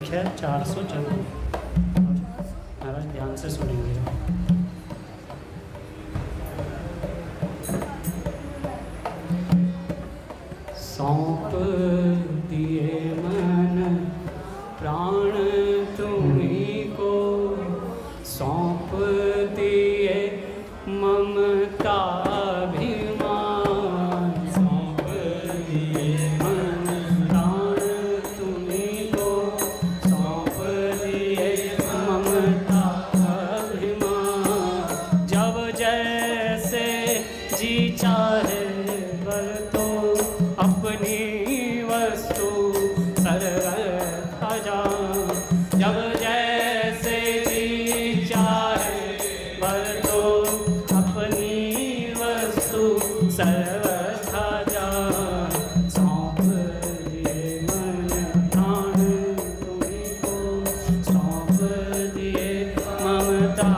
है 414। महाराज ध्यान से सुनेंगे। सौंप दिए मन प्राण तुम्हीं को, सौंप दिए ममता चाहे बर तो अपनी वस्तु सर्वथा जान, जब जैसे जी चाहे बर तो अपनी वस्तु सर्वथा जान। सौंप दिए मन प्राण तुम्हीं को, सौंप दिए ममता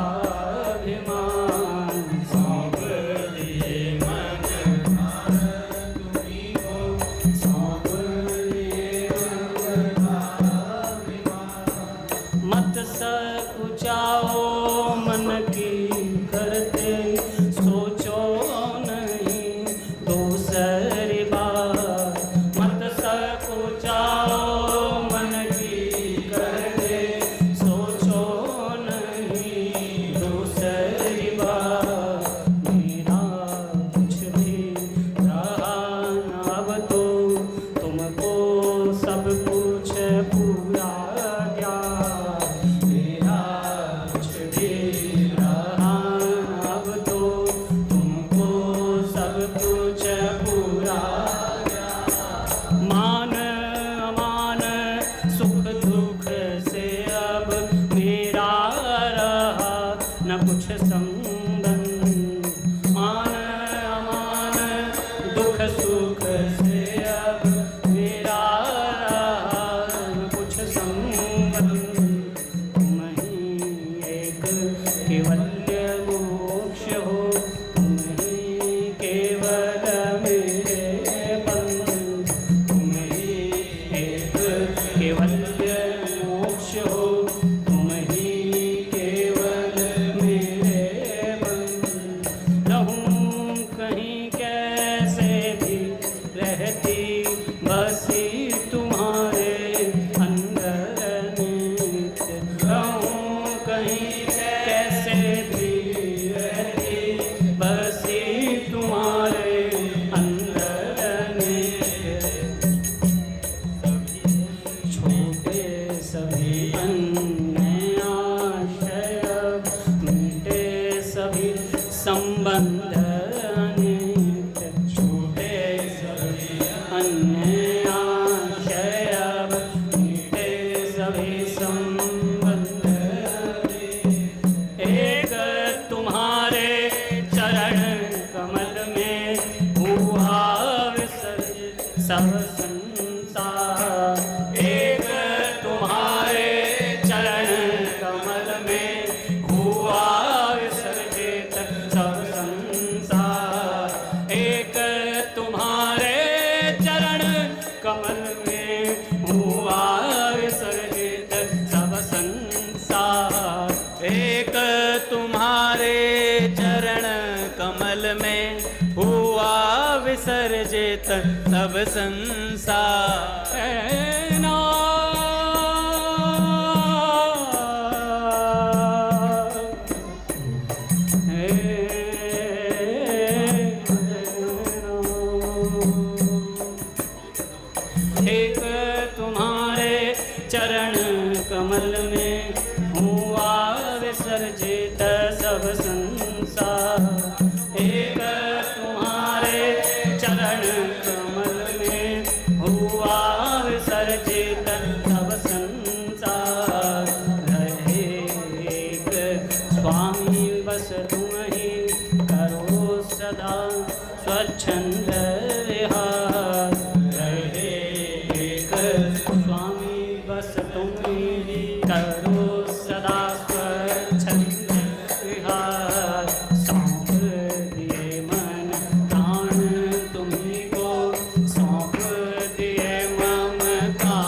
जाओ मन की करते, सोचो नहीं दूसरी बात। मत सकुचाओ मन की करते, सोचो नहीं दूसरी बात। मेरा कुछ भी रहा न अब तो तुमको सब कुछ पूरा न कुछ संबंध। मान अमान दुख सुख से अब मेरा रहा न कुछ संबंध। तुम ही एक केवल्य मोक्ष हो, तुम ही केवल मेरे बंधु। तुम ही एक केवल्य मोक्ष हो, तुम ही बसी तुम्हारे अंदर नित्य। रहूं कहीं कैसे भी रहती, बसी तुम्हारे अंदर नित्य। छोटे सभी अन्य आशय, मिटे सभी संबंध नित्य। छोटे सभी अन्य आशय, मिटे सभी संबंध। एक तुम्हारे चरण कमल में हुआ विसर्जित सब संसार। एक तुम्हारे चरण कमल में हुआ विसर्जित सब संसार। एक तुम्हारे कमल में हुआ विसर्जित सब संसार। एक तुम्हारे चरण कमल में हुआ विसर्जित सब संसार। एक तुम्हारे चरण कमल में हुआ विसर्जित सब संसार। एक तुम्हारे चरण कमल में हुआ विसर्जित सब संसार। रहे एक स्वामी बस तुम ही करो सदा स्वच्छंद विहार। स्वामी बस तुम ही करो सदा स्वच्छंद विहार। सौंप दिए मन प्राण तुम्हीं को, सौंप दिए ममता।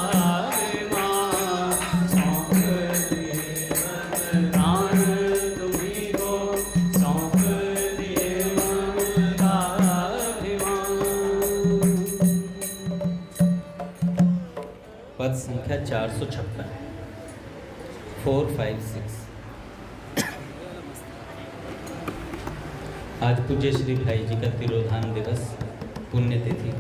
456 456। आज पूज्य श्री भाई जी का तिरोधान दिवस पुण्यतिथि,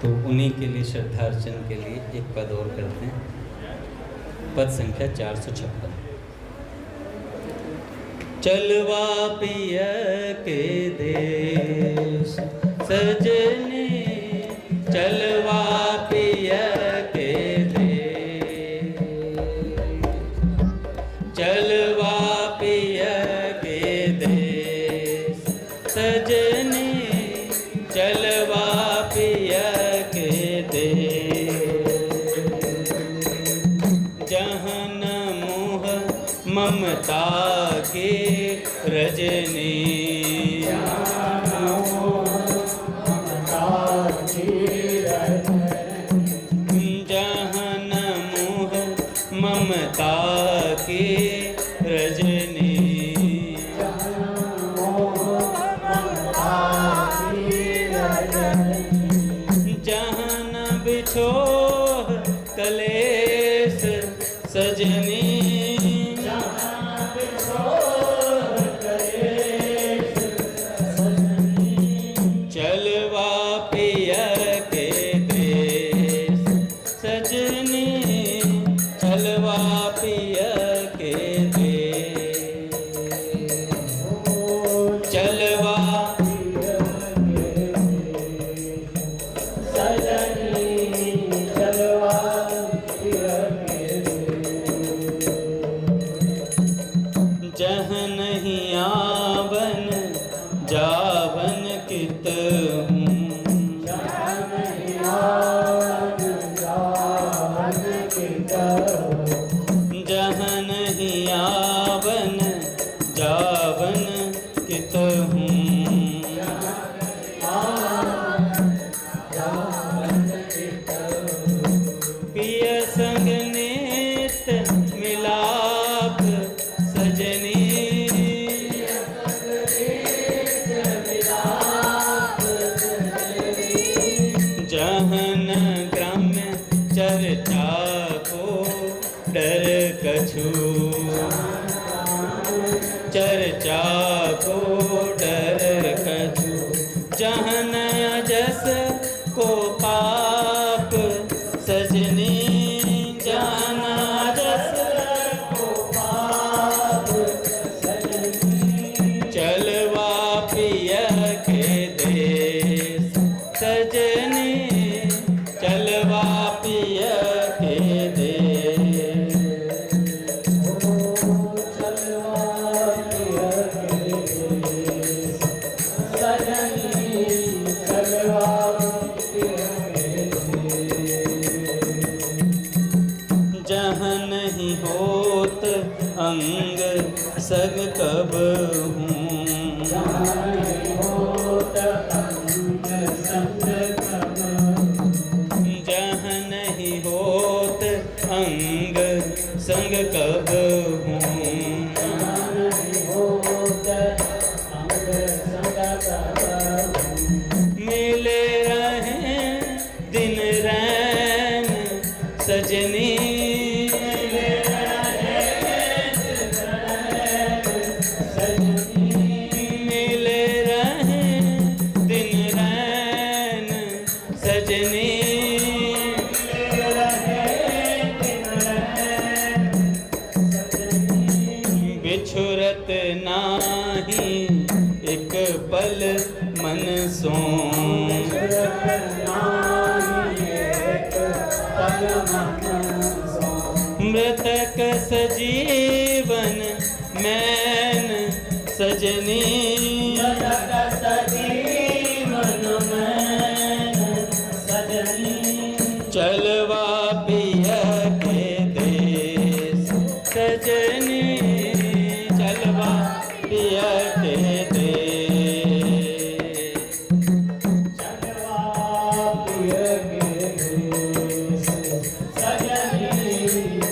तो उन्हीं के लिए श्रद्धार्चन के लिए एक पद और करते हैं। पद संख्या 456। चलवा पिय के देश सजने, चलवा पिय के देश, चलवा पिय के देश सजने, चलवा पिय के देश। जहाँ न मोह ममता के रजनी, जहाँ न मोह ममता के रजनी, जहाँ न बिछोह कलेस सजनी, चलवा पिय के देश सजनी, चलवा पिय के देश, चलवा जह नहीं आवन जावन कित हूँ, जह नहीं आवन जावन कित हूँ, पिय संग नेत मिलाप सजनी, जहन ग्राम्य चर्चा को डर कछु, चर्चा को डर कछु, जहन जस को पाप सजनी, जहन जस को पाप सजनी, चलवा पिय के देश सजनी, चलवा पिय के देश, चलवा पिय के देश सजनी, चलवा पिय के देश। जहाँ नहीं होत अंग सग कब हूँ, जहाँ नहीं होत अंग संग कब हूँ, मिले रहे दिन रैन सजनी, मिले रहे दिन रैन सजनी, बिछुरत नाही एक पल मन सो, मृतक सजीवन मैन सजनी, चलवा पिय के देश सजनी, चलवा पिय के देश, चलवा पिय के देश सजनी,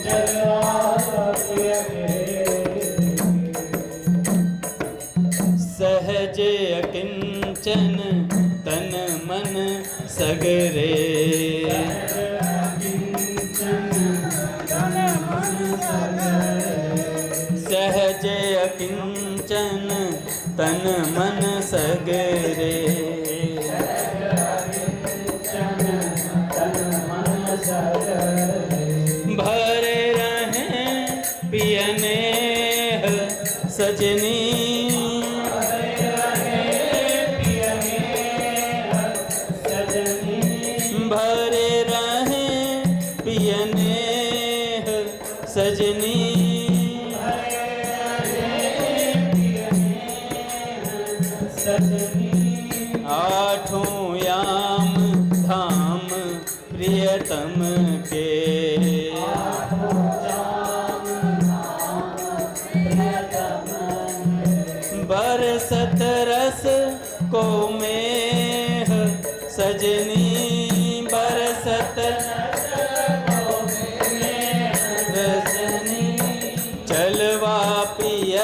चलवा पिय के देश। सहज अकिंचन तन मन सगरे, तन मन सगरे। भरे रहें पियने सजनी, भरे रहें पियने सजनी। आठों याम धाम प्रियतम के, बरसत रस को मेह सजनी, बरसत रजनी। चलवा पिय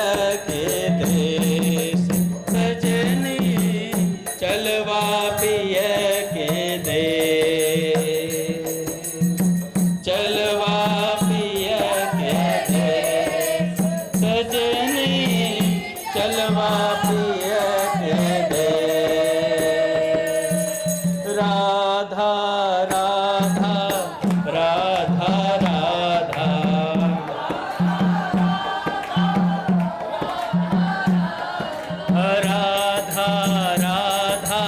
के देश सजनी, चलवा पिय के देश, चलवा पिय के देश सजनी, चलवा पिय के देश। राधा राधा राधा राधा, राधा राधा राधा राधा,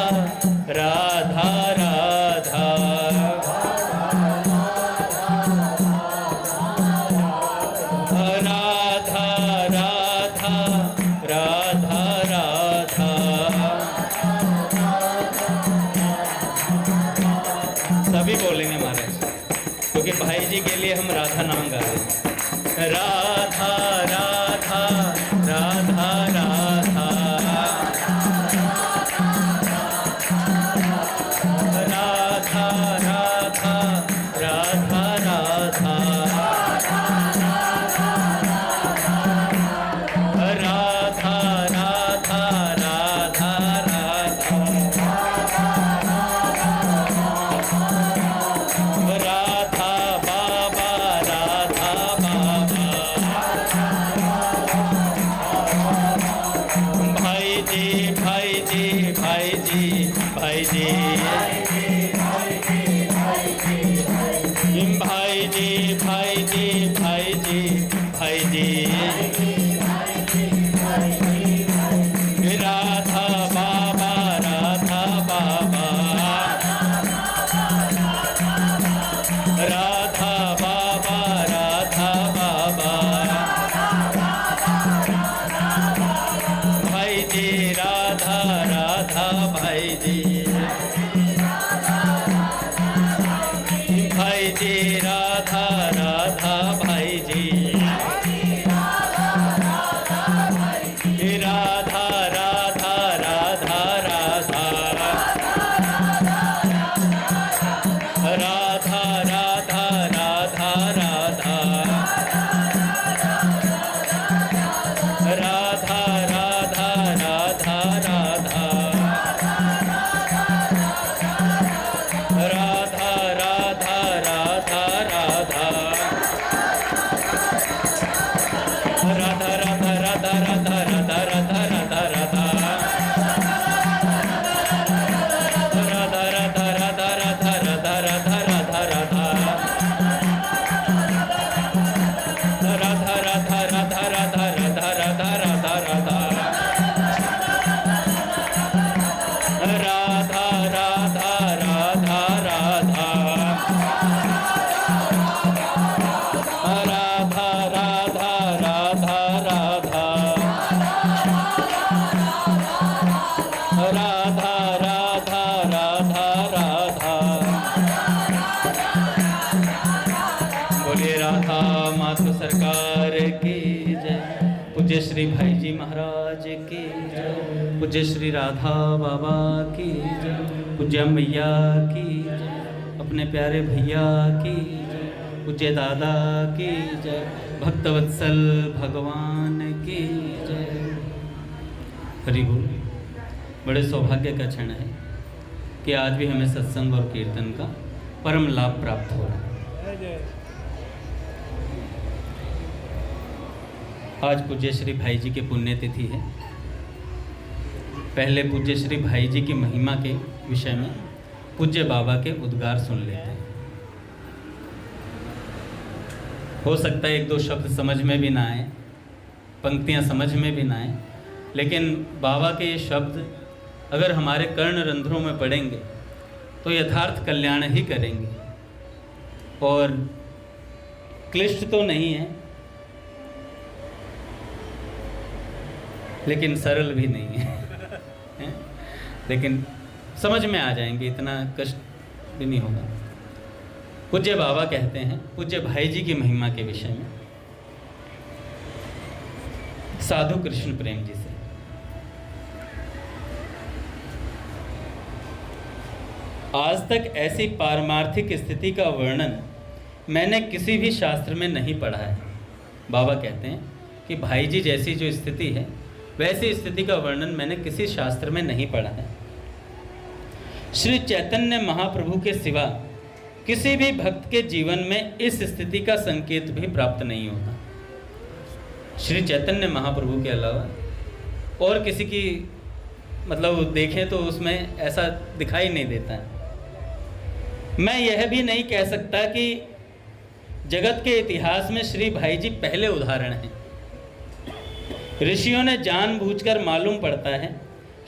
राधा राधा राधा राधा। सभी बोलेंगे महाराज, क्योंकि भाई जी के लिए हम राधा नाम गा रहे हैं। राधा राधा राधा राधा, राधा राधा राधा राधा, राधा राधा राधा राधा, राधा बाबा राधा बाबा। भाई जी भाई जी भाई जी भाई जी, भाई जी भाई जी भाई जी भाई जी। राधा बाबा राधा बाबा, राधा बाबा राधा बाबा। भाई जी राधा राधा भाई जी, भाई जी राधा राधा भाई जी, राधा राधा राधा राधा, राधा राधा राधा राधा, राधा राधा राधा राधा, राधा राधा राधा राधा, राधा राधा राधा राधा राधा राधा राधा राधा, राधा राधा राधा राधा राधा राधा राधा राधा, राधा राधा राधा राधा राधा राधा राधा राधा, राधा राधा राधा राधा, राधा राधा राधा राधा, राधा राधा राधा राधा। बोलिए राधा माधव सरकार की जय। पूज्य श्री भाई जी महाराज की जय। पूज्य श्री राधा बाबा की जय। पूज्य मैया की जय। अपने प्यारे भैया की जय। पूज्य दादा की जय। भक्तवत्सल भगवान की जय। हरि बोल। बड़े सौभाग्य का क्षण है कि आज भी हमें सत्संग और कीर्तन का परम लाभ प्राप्त हो रहा है। आज पूज्य श्री भाई जी की पुण्यतिथि है। पहले पूज्य श्री भाई जी की महिमा के विषय में पूज्य बाबा के उद्गार सुन लेते हैं। हो सकता है एक दो शब्द समझ में भी ना आए, पंक्तियां समझ में भी ना आए, लेकिन बाबा के ये शब्द अगर हमारे कर्ण रंध्रों में पड़ेंगे तो यथार्थ कल्याण ही करेंगे। और क्लिष्ट तो नहीं है, लेकिन सरल भी नहीं है, लेकिन समझ में आ जाएंगे, इतना कष्ट भी नहीं होगा। पूज्य बाबा कहते हैं पूज्य भाई जी की महिमा के विषय में साधु कृष्ण प्रेम जी से, आज तक ऐसी पारमार्थिक स्थिति का वर्णन मैंने किसी भी शास्त्र में नहीं पढ़ा है। बाबा कहते हैं कि भाई जी जैसी जो स्थिति है वैसी स्थिति का वर्णन मैंने किसी शास्त्र में नहीं पढ़ा है। श्री चैतन्य महाप्रभु के सिवा किसी भी भक्त के जीवन में इस स्थिति का संकेत भी प्राप्त नहीं होता। श्री चैतन्य महाप्रभु के अलावा और किसी की मतलब देखें तो उसमें ऐसा दिखाई नहीं देता है। मैं यह भी नहीं कह सकता कि जगत के इतिहास में श्री भाई जी पहले उदाहरण हैं। ऋषियों ने जानबूझकर, मालूम पड़ता है,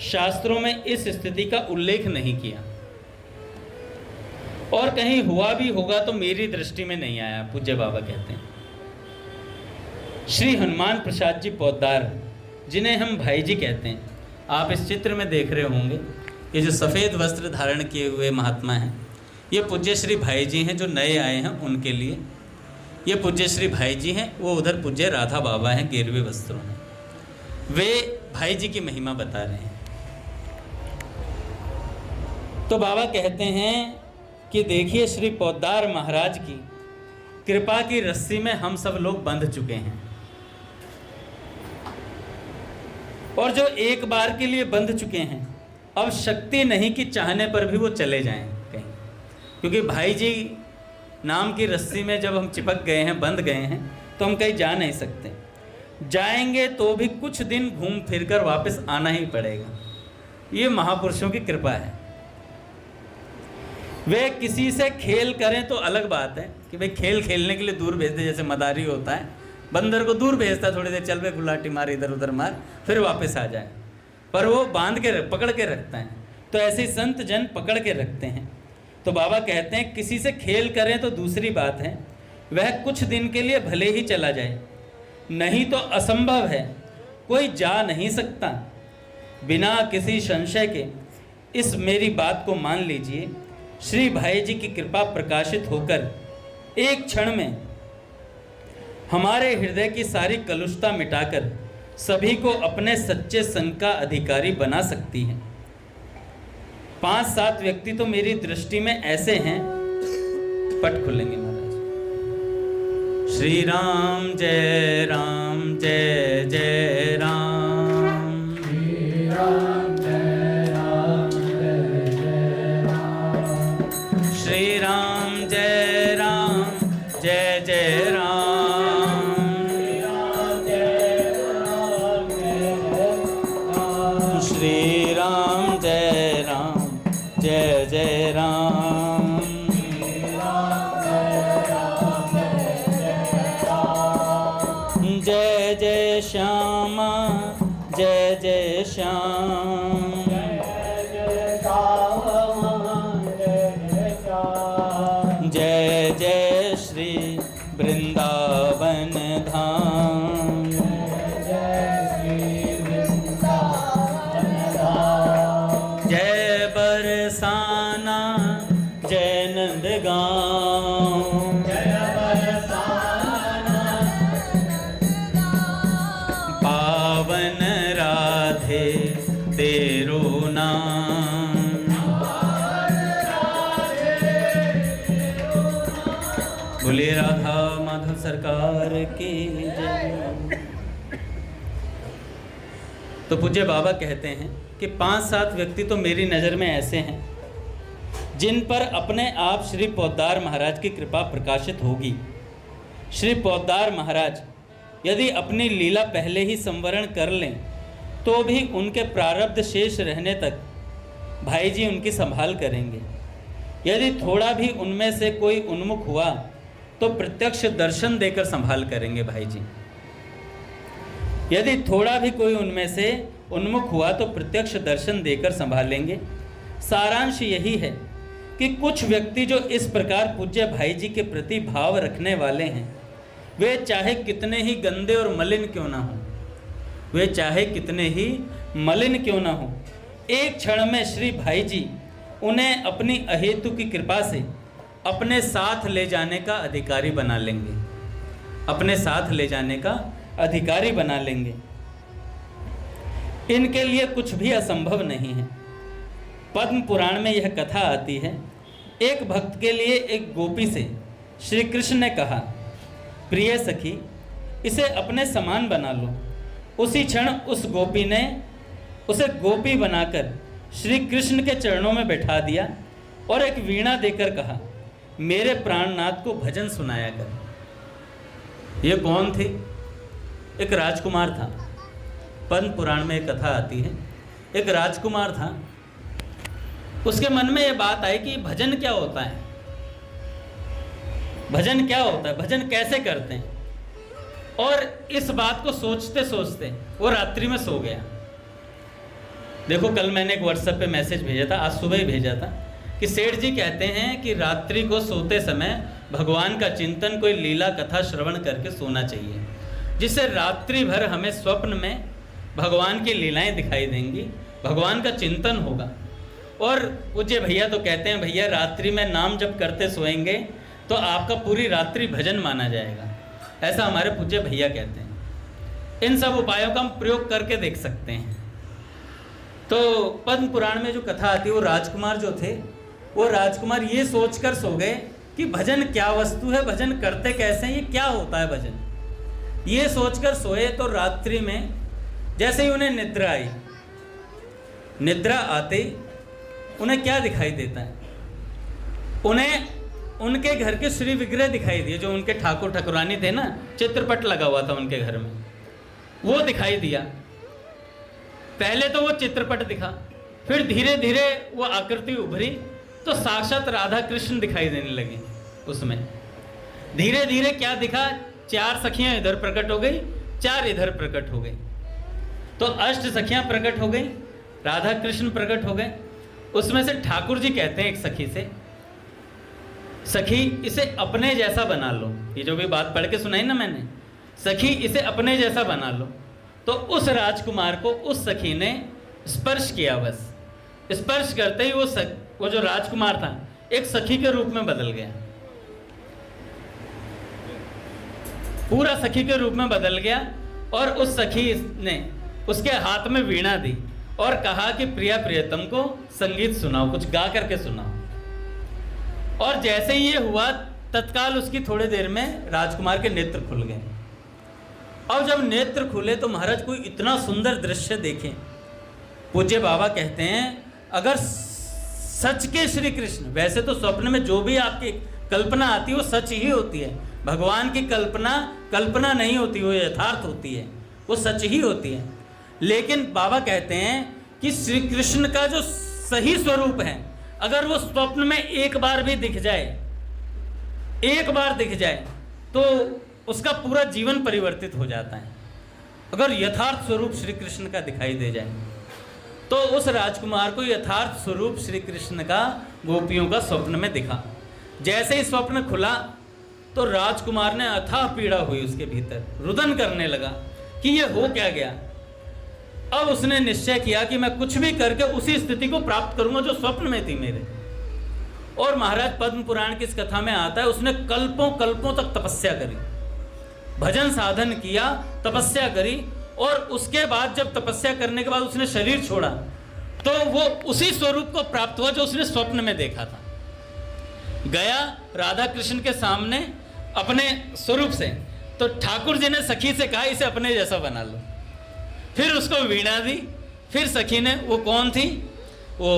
शास्त्रों में इस स्थिति का उल्लेख नहीं किया, और कहीं हुआ भी होगा तो मेरी दृष्टि में नहीं आया। पूज्य बाबा कहते हैं श्री हनुमान प्रसाद जी पोद्दार, जिन्हें हम भाई जी कहते हैं, आप इस चित्र में देख रहे होंगे, ये जो सफ़ेद वस्त्र धारण किए हुए महात्मा हैं, ये पूज्य श्री भाई जी हैं जो नए आए हैं उनके लिए। ये पूज्य श्री भाई जी हैं, वो उधर पूज्य राधा बाबा हैं गेरुए वस्त्रों में। वे भाई जी की महिमा बता रहे हैं। तो बाबा कहते हैं कि देखिए श्री पोद्दार महाराज की कृपा की रस्सी में हम सब लोग बंध चुके हैं, और जो एक बार के लिए बंध चुके हैं अब शक्ति नहीं कि चाहने पर भी वो चले जाएं कहीं, क्योंकि भाई जी नाम की रस्सी में जब हम चिपक गए हैं, बंध गए हैं, तो हम कहीं जा नहीं सकते। जाएंगे तो भी कुछ दिन घूम फिर कर वापस आना ही पड़ेगा। ये महापुरुषों की कृपा है। वे किसी से खेल करें तो अलग बात है कि भाई खेल खेलने के लिए दूर भेज दे, जैसे मदारी होता है, बंदर को दूर भेजता है, थोड़ी देर चल पे गुलाटी मार, इधर उधर मार, फिर वापस आ जाए, पर वो बांध के पकड़ के रखता है। तो ऐसे ही संत जन पकड़ के रखते हैं। तो बाबा कहते हैं किसी से खेल करें तो दूसरी बात है, वह कुछ दिन के लिए भले ही चला जाए, नहीं तो असंभव है, कोई जा नहीं सकता। बिना किसी संशय के इस मेरी बात को मान लीजिए। श्री भाई जी की कृपा प्रकाशित होकर एक क्षण में हमारे हृदय की सारी कलुषता मिटाकर सभी को अपने सच्चे संग का अधिकारी बना सकती है। 5-7 व्यक्ति तो मेरी दृष्टि में ऐसे हैं, पट खुलेंगे महाराज। श्री राम जय जय राम, श्री राम जय राम, श्री राम जय जय राम, श्री राम जय जय राम, जय जय श्यामा जय जय श्याम, जय जय श्री वृंदावन धाम, जय बरसाना जय नंदगांव, पावन राधे तेरो नाम, बोले राधा माधव सरकार की जय। तो पूज्य बाबा कहते हैं कि 5-7 व्यक्ति तो मेरी नज़र में ऐसे हैं जिन पर अपने आप श्री पोद्दार महाराज की कृपा प्रकाशित होगी। श्री पोद्दार महाराज यदि अपनी लीला पहले ही संवरण कर लें तो भी उनके प्रारब्ध शेष रहने तक भाई जी उनकी संभाल करेंगे। यदि थोड़ा भी उनमें से कोई उन्मुख हुआ तो प्रत्यक्ष दर्शन देकर संभाल करेंगे भाई जी। यदि थोड़ा भी कोई उनमें से उन्मुख हुआ तो प्रत्यक्ष दर्शन देकर संभालेंगे। सारांश यही है कि कुछ व्यक्ति जो इस प्रकार पूज्य भाई जी के प्रति भाव रखने वाले हैं, वे चाहे कितने ही गंदे और मलिन क्यों ना हो, वे चाहे कितने ही मलिन क्यों ना हो, एक क्षण में श्री भाई जी उन्हें अपनी अहेतु की कृपा से अपने साथ ले जाने का अधिकारी बना लेंगे, अपने साथ ले जाने का अधिकारी बना लेंगे। इनके लिए कुछ भी असंभव नहीं है। पद्म पुराण में यह कथा आती है। एक भक्त के लिए एक गोपी से श्री कृष्ण ने कहा, प्रिय सखी, इसे अपने समान बना लो। उसी क्षण उस गोपी ने उसे गोपी बनाकर श्री कृष्ण के चरणों में बैठा दिया और एक वीणा देकर कहा, मेरे प्राणनाथ को भजन सुनाया कर। ये कौन थे? एक राजकुमार था। पद्म पुराण में एक कथा आती है। एक राजकुमार था, उसके मन में ये बात आई कि भजन क्या होता है, भजन क्या होता है, भजन कैसे करते हैं। और इस बात को सोचते सोचते वो रात्रि में सो गया। देखो, कल मैंने एक व्हाट्सएप पे मैसेज भेजा था, आज सुबह ही भेजा था, कि सेठ जी कहते हैं कि रात्रि को सोते समय भगवान का चिंतन, कोई लीला कथा श्रवण करके सोना चाहिए, जिससे रात्रि भर हमें स्वप्न में भगवान की लीलाएं दिखाई देंगी, भगवान का चिंतन होगा। और पूज्य भैया तो कहते हैं, भैया रात्रि में नाम जप करते सोएंगे तो आपका पूरी रात्रि भजन माना जाएगा। ऐसा हमारे पूज्य भैया कहते हैं। इन सब उपायों का हम प्रयोग करके देख सकते हैं। तो पद्म पुराण में जो कथा आती है, वो राजकुमार जो थे, वो राजकुमार ये सोचकर सो गए कि भजन क्या वस्तु है, भजन करते कैसे हैं, ये क्या होता है भजन, ये सोचकर सोए। तो रात्रि में जैसे ही उन्हें निद्रा आई, निद्रा आते उन्हें क्या दिखाई देता है? उन्हें उनके घर के श्री विग्रह दिखाई दिए, जो उनके ठाकुर ठाकुरानी थे ना, चित्रपट लगा हुआ था उनके घर में, वो दिखाई दिया। पहले तो वो चित्रपट दिखा, फिर धीरे धीरे वो आकृति उभरी तो साक्षात राधा कृष्ण दिखाई देने लगे। उसमें धीरे धीरे क्या दिखा, 4 सखियां इधर प्रकट हो गई, 4 इधर प्रकट हो गई, तो अष्ट सखियां प्रकट हो गई, राधा कृष्ण प्रकट हो गए। उसमें से ठाकुर जी कहते हैं एक सखी से, सखी इसे अपने जैसा बना लो। ये जो भी बात पढ़ के सुनाई ना मैंने, सखी इसे अपने जैसा बना लो। तो उस राजकुमार को उस सखी ने स्पर्श किया। बस स्पर्श करते ही वो जो राजकुमार था एक सखी के रूप में बदल गया, पूरा सखी के रूप में बदल गया। और उस सखी ने उसके हाथ में वीणा दी और कहा कि प्रिया प्रियतम को संगीत सुनाओ, कुछ गा करके सुनाओ। और जैसे ही ये हुआ, तत्काल उसकी थोड़ी देर में राजकुमार के नेत्र खुल गए। और जब नेत्र खुले तो महाराज कोई इतना सुंदर दृश्य देखें। पूज्य बाबा कहते हैं, अगर सच के श्री कृष्ण, वैसे तो स्वप्न में जो भी आपकी कल्पना आती है वो सच ही होती है, भगवान की कल्पना नहीं होती, वो यथार्थ होती है, वो सच ही होती है। लेकिन बाबा कहते हैं कि श्री कृष्ण का जो सही स्वरूप है, अगर वो स्वप्न में एक बार भी दिख जाए, एक बार दिख जाए, तो उसका पूरा जीवन परिवर्तित हो जाता है। अगर यथार्थ स्वरूप श्री कृष्ण का दिखाई दे जाए, तो उस राजकुमार को यथार्थ स्वरूप श्री कृष्ण का गोपियों का स्वप्न में दिखा। जैसे ही स्वप्न खुला तो राजकुमार ने अथाह पीड़ा हुई, उसके भीतर रुदन करने लगा कि ये हो क्या गया। अब उसने निश्चय किया कि मैं कुछ भी करके उसी स्थिति को प्राप्त करूंगा जो स्वप्न में थी मेरे। और महाराज पद्म पुराण की इस कथा में आता है, उसने कल्पों कल्पों तक तपस्या करी, भजन साधन किया, तपस्या करी। और उसके बाद जब तपस्या करने के बाद उसने शरीर छोड़ा तो वो उसी स्वरूप को प्राप्त हुआ जो उसने स्वप्न में देखा था। गया राधा कृष्ण के सामने अपने स्वरूप से, तो ठाकुर जी ने सखी से कहा इसे अपने जैसा बना लो। फिर उसको वीणा दी। फिर सखी ने, वो कौन थी, वो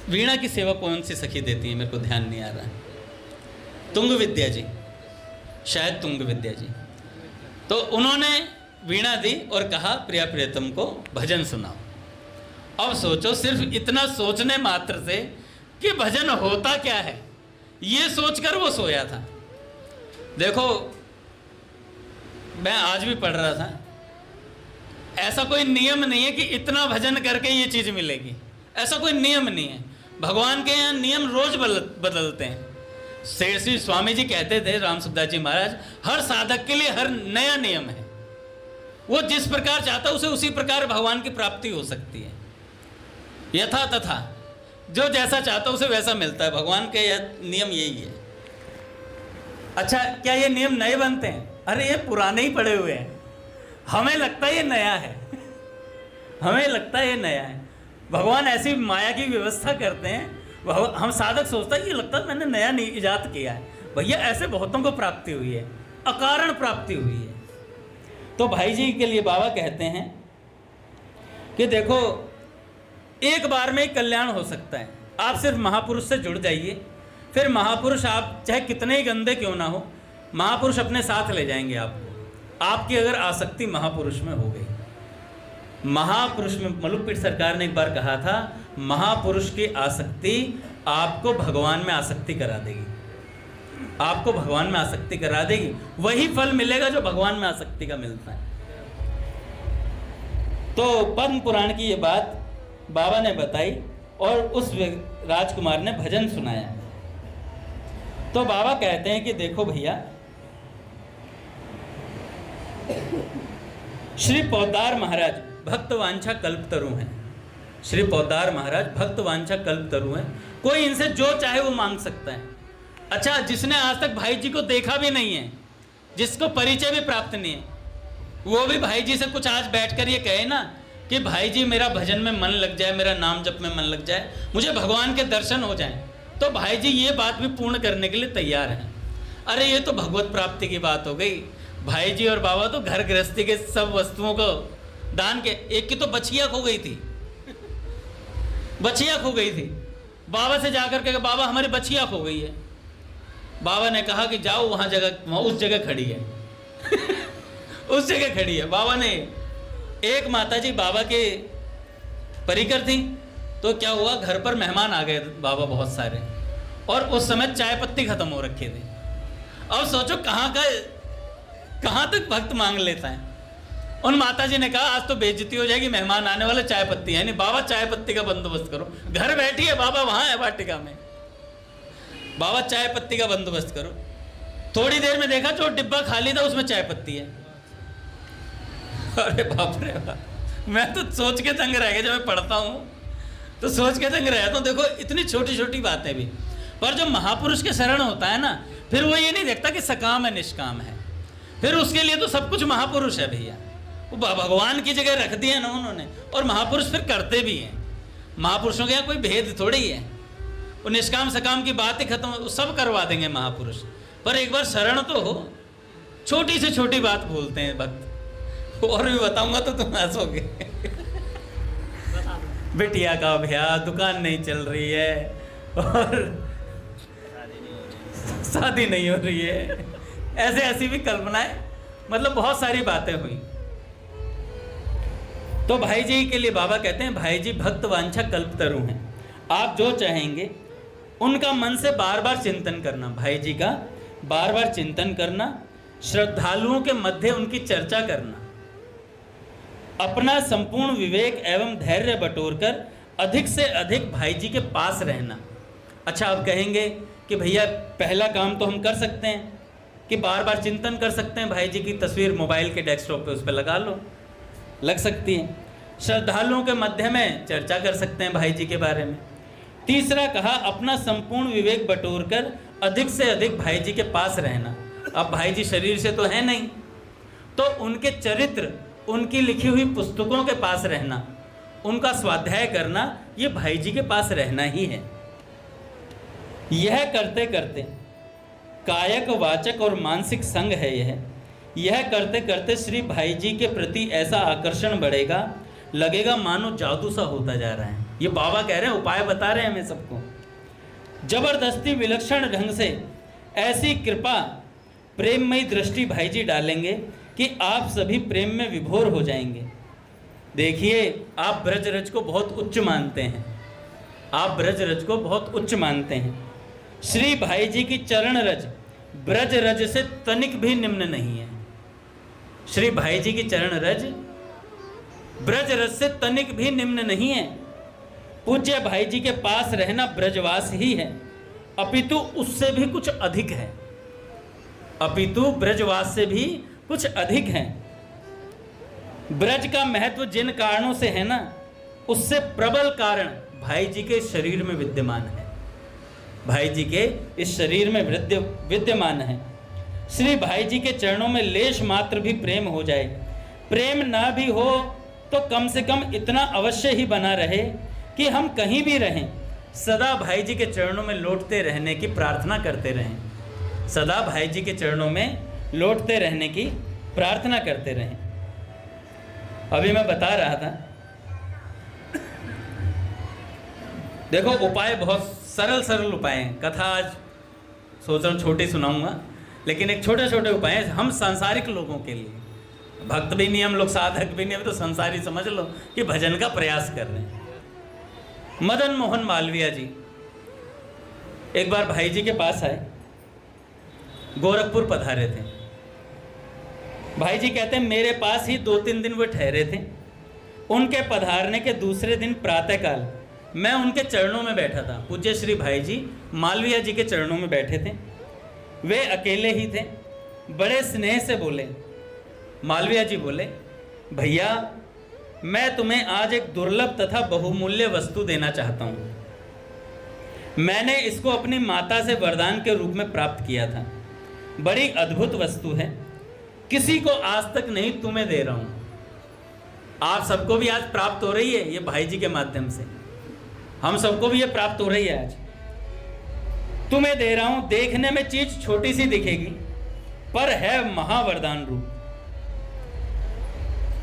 वीणा की सेवा कौन सी सखी देती है, मेरे को ध्यान नहीं आ रहा है, तुंग विद्या जी, शायद तुंग विद्या जी। तो उन्होंने वीणा दी और कहा प्रिया प्रियतम को भजन सुनाओ। अब सोचो, सिर्फ इतना सोचने मात्र से कि भजन होता क्या है, ये सोचकर वो सोया था। देखो, मैं आज भी पढ़ रहा था, ऐसा कोई नियम नहीं है कि इतना भजन करके ये चीज मिलेगी, ऐसा कोई नियम नहीं है। भगवान के यहाँ नियम रोज बदलते हैं। श्री स्वामी जी कहते थे, राम सुखदास जी महाराज, हर साधक के लिए हर नया नियम है। वो जिस प्रकार चाहता है उसे उसी प्रकार भगवान की प्राप्ति हो सकती है। यथा तथा, जो जैसा चाहता है उसे वैसा मिलता है। भगवान के नियम यही है। अच्छा, क्या ये नियम नए बनते हैं? अरे ये पुराने ही पड़े हुए हैं। हमें लगता है ये नया है, हमें लगता है ये नया है। भगवान ऐसी माया की व्यवस्था करते हैं, हम साधक सोचता है ये लगता है मैंने नया नहीं इजाद किया है। भैया ऐसे बहुतों को प्राप्ति हुई है, अकारण प्राप्ति हुई है। तो भाई जी के लिए बाबा कहते हैं कि देखो, एक बार में ही कल्याण हो सकता है। आप सिर्फ महापुरुष से जुड़ जाइए, फिर महापुरुष, आप चाहे कितने ही गंदे क्यों ना हो, महापुरुष अपने साथ ले जाएंगे आपको। आपकी अगर आसक्ति महापुरुष में हो गई, महापुरुष में, मलुकपीठ सरकार ने एक बार कहा था, महापुरुष की आसक्ति आपको भगवान में आसक्ति करा देगी, आपको भगवान में आसक्ति करा देगी। वही फल मिलेगा जो भगवान में आसक्ति का मिलता है। तो पद्म पुराण की ये बात बाबा ने बताई और उस राजकुमार ने भजन सुनाया। तो बाबा कहते हैं कि देखो भैया, श्री पोद्दार महाराज भक्तवांछा कल्पतरु हैं। श्री पोद्दार महाराज भक्तवांछा कल्पतरु हैं। कोई इनसे जो चाहे वो मांग सकता है। अच्छा, जिसने आज तक भाई जी को देखा भी नहीं है, जिसको परिचय भी प्राप्त नहीं है, वो भी भाई जी से कुछ आज बैठकर ये कहे ना कि भाई जी मेरा भजन में मन लग जाए, मेरा नाम जप में मन लग जाए, मुझे भगवान के दर्शन हो जाएं, तो भाई जी ये बात भी पूर्ण करने के लिए तैयार हैं। अरे ये तो भगवत प्राप्ति की बात हो गई। भाई जी और बाबा तो घर गृहस्थी के सब वस्तुओं को दान के, एक की तो बछिया खो गई थी, बछिया खो गई थी। बाबा से जाकर के बाबा हमारी बछिया खो गई है। बाबा ने कहा कि जाओ वहां जगह, उस जगह खड़ी है उस जगह खड़ी है। बाबा ने, एक माता जी बाबा के परिकर थी, तो क्या हुआ, घर पर मेहमान आ गए बाबा बहुत सारे, और उस समय चाय पत्ती खत्म हो रखे थे। अब सोचो कहाँ तक भक्त मांग लेता है। उन माता जी ने कहा आज तो बेइज्जती हो जाएगी, मेहमान आने वाले, चाय पत्ती है नहीं। बाबा चाय पत्ती का बंदोबस्त करो, घर बैठी है, बाबा वहां है वाटिका में, बाबा चाय पत्ती का बंदोबस्त करो। थोड़ी देर में देखा जो डिब्बा खाली था उसमें चाय पत्ती है। अरे बाप रे बाप, मैं तो सोच के दंग रह गया। जब मैं पढ़ता हूँ तो सोच के दंग रह जाता हूँ। देखो इतनी छोटी छोटी बातें भी, पर जो महापुरुष के शरण होता है ना, फिर वो ये नहीं देखता कि सकाम है निष्काम है, फिर उसके लिए तो सब कुछ महापुरुष है भैया। वो भगवान की जगह रख दिया ना उन्होंने, और महापुरुष फिर करते भी हैं। महापुरुषों के यहाँ कोई भेद थोड़ी है। वो निष्काम सकाम की बात ही खत्म, सब करवा देंगे महापुरुष, पर एक बार शरण तो हो। छोटी से छोटी बात बोलते हैं भक्त, और भी बताऊंगा तो तुम हंसोगे। बिटिया का भैया, दुकान नहीं चल रही है और शादी नहीं हो रही है, ऐसे ऐसी भी कल्पनाएं, मतलब बहुत सारी बातें हुई। तो भाई जी के लिए बाबा कहते हैं, भाई जी भक्त वांछा कल्पतरु हैं। आप जो चाहेंगे उनका मन से बार बार चिंतन करना, भाई जी का बार बार चिंतन करना, श्रद्धालुओं के मध्य उनकी चर्चा करना, अपना संपूर्ण विवेक एवं धैर्य बटोरकर अधिक से अधिक भाई जी के पास रहना। अच्छा, आप कहेंगे कि भैया पहला काम तो हम कर सकते हैं कि बार बार चिंतन कर सकते हैं, भाई जी की तस्वीर मोबाइल के डेस्कटॉप पे उस पर लगा लो, लग सकती है। श्रद्धालुओं के मध्य में चर्चा कर सकते हैं भाई जी के बारे में। तीसरा कहा, अपना संपूर्ण विवेक बटोरकर अधिक से अधिक भाई जी के पास रहना। अब भाई जी शरीर से तो है नहीं, तो उनके चरित्र, उनकी लिखी हुई पुस्तकों के पास रहना, उनका स्वाध्याय करना, ये भाई जी के पास रहना ही है। यह करते करते कायक वाचक और मानसिक संग है यह करते करते श्री भाई जी के प्रति ऐसा आकर्षण बढ़ेगा, लगेगा मानो जादू सा होता जा रहा है। ये बाबा कह रहे हैं, उपाय बता रहे हैं हमें सबको। जबरदस्ती विलक्षण ढंग से ऐसी कृपा प्रेममयी दृष्टि भाई जी डालेंगे कि आप सभी प्रेम में विभोर हो जाएंगे। देखिए, आप ब्रजरज को बहुत उच्च मानते हैं, आप ब्रजरज को बहुत उच्च मानते हैं। श्री भाई जी की चरण रज ब्रजरज से तनिक भी निम्न नहीं है। श्री भाई जी की चरण रज ब्रजरज से तनिक भी निम्न नहीं है। पूज्य भाई जी के पास रहना ब्रजवास ही है, अपितु उससे भी कुछ अधिक है, अपितु ब्रजवास से भी कुछ अधिक है। ब्रज का महत्व जिन कारणों से है ना, उससे प्रबल कारण भाई जी के शरीर में विद्यमान है, भाई जी के इस शरीर में विद्यमान है। श्री भाई जी के चरणों में लेश मात्र भी प्रेम हो जाए, प्रेम ना भी हो तो कम से कम इतना अवश्य ही बना रहे कि हम कहीं भी रहें सदा भाई जी के चरणों में लौटते रहने की प्रार्थना करते रहें, सदा भाई जी के चरणों में लौटते रहने की प्रार्थना करते रहें। अभी मैं बता रहा था, देखो उपाय बहुत सरल सरल उपाय हैं। कथा आज सोच रहा हूँ छोटी सुनाऊंगा, लेकिन एक छोटे छोटे उपाय हैं हम सांसारिक लोगों के लिए। भक्त भी नहीं हम लोग, साधक भी नहीं, हम तो संसारी समझ लो कि भजन का प्रयास कर रहे हैं। मदन मोहन मालवीय जी एक बार भाई जी के पास आए, गोरखपुर पधारे थे। भाई जी कहते हैं मेरे पास ही 2-3 दिन वो ठहरे थे। उनके पधारने के दूसरे दिन प्रातःकाल मैं उनके चरणों में बैठा था। पूज्य श्री भाई जी मालवीय जी के चरणों में बैठे थे, वे अकेले ही थे। बड़े स्नेह से बोले, मालवीय जी बोले, भैया मैं तुम्हें आज एक दुर्लभ तथा बहुमूल्य वस्तु देना चाहता हूँ। मैंने इसको अपनी माता से वरदान के रूप में प्राप्त किया था। बड़ी अद्भुत वस्तु है, किसी को आज तक नहीं, तुम्हें दे रहा हूँ। आप सबको भी आज प्राप्त हो रही है ये भाई जी के माध्यम से, हम सबको भी ये प्राप्त हो रही है आज। तुम्हें दे रहा हूँ। देखने में चीज छोटी सी दिखेगी पर है महावरदान रूप।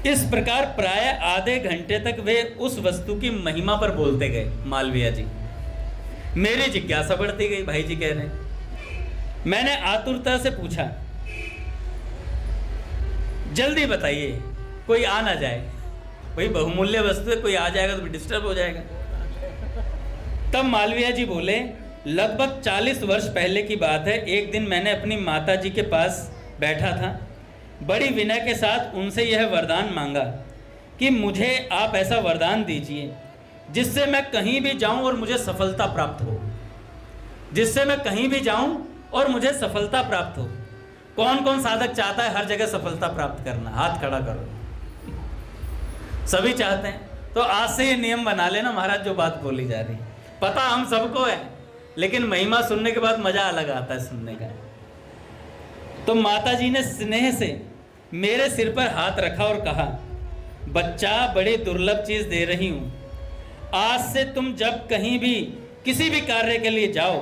इस प्रकार प्राय आधे घंटे तक वे उस वस्तु की महिमा पर बोलते गए। मालवीय जी, मेरी जिज्ञासा बढ़ती गई। भाई जी कह रहे हैं, मैंने आतुरता से पूछा, जल्दी बताइए कोई आ ना जाए, भाई बहुमूल्य वस्तु है, कोई आ जाएगा तो डिस्टर्ब हो जाएगा। तब मालवीय जी बोले, लगभग 40 वर्ष पहले की बात है। एक दिन मैंने अपनी माता जी के पास बैठा था, बड़ी विनय के साथ उनसे यह वरदान मांगा कि मुझे आप ऐसा वरदान दीजिए जिससे मैं कहीं भी जाऊं और मुझे सफलता प्राप्त हो, जिससे मैं कहीं भी जाऊं और मुझे सफलता प्राप्त हो। कौन कौन साधक चाहता है हर जगह सफलता प्राप्त करना? हाथ खड़ा करो। सभी चाहते हैं। तो आज से ये नियम बना लेना महाराज, जो बात बोली जा रही पता हम सबको है, लेकिन महिमा सुनने के बाद मजा अलग आता है सुनने का। तो माता जी ने स्नेह से मेरे सिर पर हाथ रखा और कहा, बच्चा बड़ी दुर्लभ चीज दे रही हूं। आज से तुम जब कहीं भी किसी भी कार्य के लिए जाओ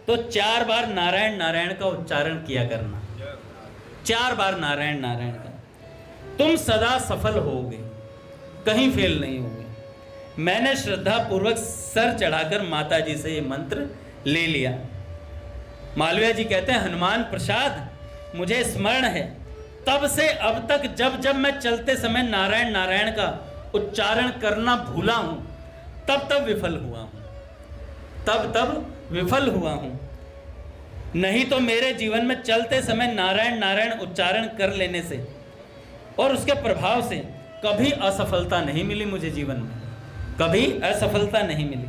तो 4 बार नारायण नारायण का उच्चारण किया करना। 4 बार नारायण नारायण का। तुम सदा सफल होगे, कहीं फेल नहीं होगे। मैंने श्रद्धा पूर्वक सर चढ़ाकर माता जी से ये मंत्र ले लिया। मालवीय जी कहते हैं, हनुमान प्रसाद मुझे स्मरण है, तब से अब तक जब जब मैं चलते समय नारायण नारायण का उच्चारण करना भूला हूं, तब तब विफल हुआ हूं, तब तब विफल हुआ हूं। नहीं तो मेरे जीवन में चलते समय नारायण नारायण उच्चारण कर लेने से और उसके प्रभाव से कभी असफलता नहीं मिली मुझे जीवन में, कभी असफलता नहीं मिली।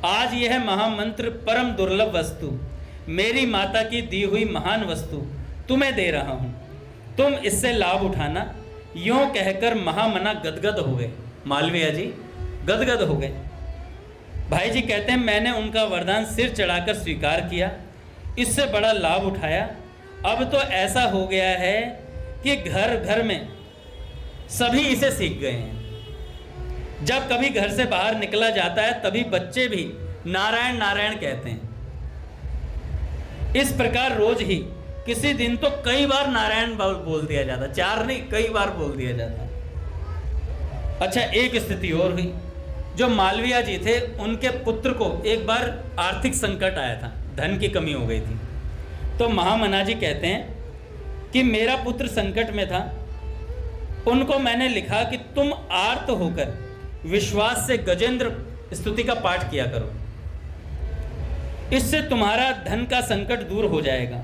आज यह महामंत्र परम दुर्लभ वस्तु, मेरी माता की दी हुई महान वस्तु तुम्हें दे रहा हूं, तुम इससे लाभ उठाना। यूं कहकर महामना गदगद हो गए। मालवीय जी गदगद हो गए। भाई जी कहते हैं, मैंने उनका वरदान सिर चढ़ाकर स्वीकार किया, इससे बड़ा लाभ उठाया। अब तो ऐसा हो गया है कि घर घर में सभी इसे सीख गए हैं। जब कभी घर से बाहर निकला जाता है तभी बच्चे भी नारायण नारायण कहते हैं। इस प्रकार रोज ही किसी दिन तो कई बार नारायण बोल दिया जाता, 4 नहीं कई बार बोल दिया जाता। अच्छा, एक स्थिति और हुई। जो मालवीय जी थे उनके पुत्र को एक बार आर्थिक संकट आया था, धन की कमी हो गई थी। तो महामना जी कहते हैं कि मेरा पुत्र संकट में था, उनको मैंने लिखा कि तुम आर्त होकर विश्वास से गजेंद्र स्तुति का पाठ किया करो, इससे तुम्हारा धन का संकट दूर हो जाएगा।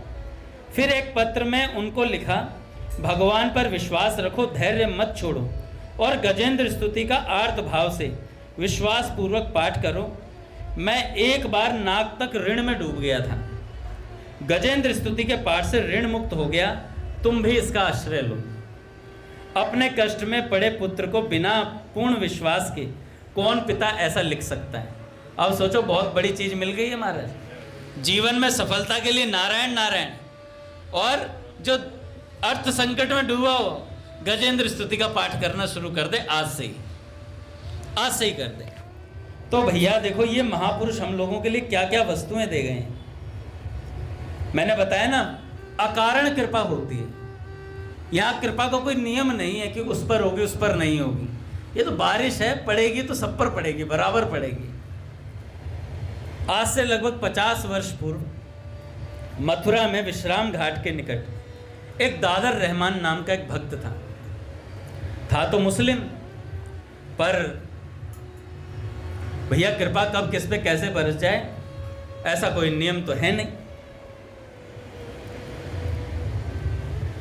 फिर एक पत्र में उनको लिखा, भगवान पर विश्वास रखो, धैर्य मत छोड़ो और गजेंद्र स्तुति का आर्त भाव से विश्वास पूर्वक पाठ करो। मैं एक बार नाक तक ऋण में डूब गया था, गजेंद्र स्तुति के पाठ से ऋण मुक्त हो गया, तुम भी इसका आश्रय लो। अपने कष्ट में पड़े पुत्र को बिना पूर्ण विश्वास के कौन पिता ऐसा लिख सकता है। अब सोचो, बहुत बड़ी चीज मिल गई है महाराज जीवन में सफलता के लिए। नारायण नारायण। और जो अर्थ संकट में डूबा हो, गजेंद्र स्तुति का पाठ करना शुरू कर दे आज से ही कर दे। तो भैया देखो, ये महापुरुष हम लोगों के लिए क्या क्या वस्तुएं दे गए हैं। मैंने बताया ना, अकारण कृपा होती है। यहाँ कृपा का कोई नियम नहीं है कि उस पर होगी उस पर नहीं होगी। ये तो बारिश है, पड़ेगी तो सब पर पड़ेगी, बराबर पड़ेगी। आज से लगभग 50 वर्ष पूर्व मथुरा में विश्राम घाट के निकट एक दादर रहमान नाम का एक भक्त था तो मुस्लिम, पर भैया कृपा कब किस पे कैसे बरस जाए ऐसा कोई नियम तो है नहीं।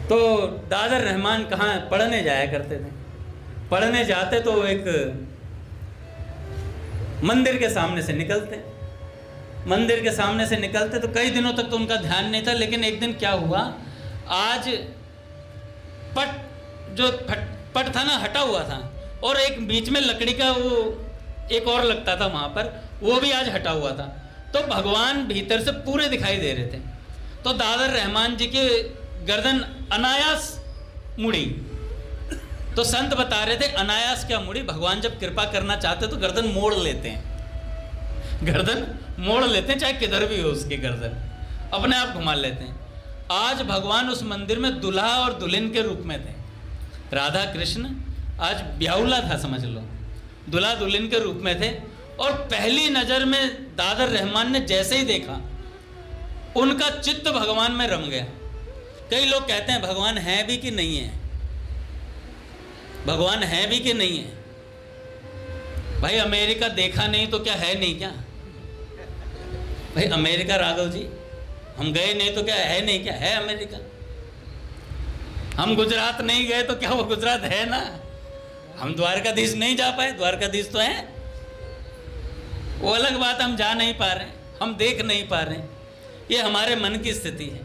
तो दादर रहमान कहाँ पढ़ने जाया करते थे। पढ़ने जाते तो एक मंदिर के सामने से निकलते तो कई दिनों तक तो उनका ध्यान नहीं था। लेकिन एक दिन क्या हुआ, आज पट था ना, हटा हुआ था, और एक बीच में लकड़ी का वो एक और लगता था वहां पर, वो भी आज हटा हुआ था। तो भगवान भीतर से पूरे दिखाई दे रहे थे। तो दादर रहमान जी की गर्दन अनायास मुड़ी। तो संत बता रहे थे अनायास क्या मुड़ी, भगवान जब कृपा करना चाहते तो गर्दन मोड़ लेते हैं, चाहे किधर भी हो उसकी गर्दन अपने आप घुमा लेते हैं। आज भगवान उस मंदिर में दुल्हा और दुल्हन के रूप में थे। राधा कृष्ण आज ब्याहुला था, समझ लो, दुल्हा दुल्हन के रूप में थे। और पहली नजर में दादर रहमान ने जैसे ही देखा, उनका चित्त भगवान में रम गया। कई लोग कहते हैं भगवान है भी कि नहीं है, भगवान है भी कि नहीं है। भाई अमेरिका देखा नहीं तो क्या है नहीं क्या? भाई अमेरिका, राघव जी, हम गए नहीं तो क्या है नहीं क्या? है अमेरिका। हम गुजरात नहीं गए तो क्या वो गुजरात है ना? हम द्वारकाधीश नहीं जा पाए, द्वारकाधीश तो है, वो अलग बात, हम जा नहीं पा रहे, हम देख नहीं पा रहे। ये हमारे मन की स्थिति है।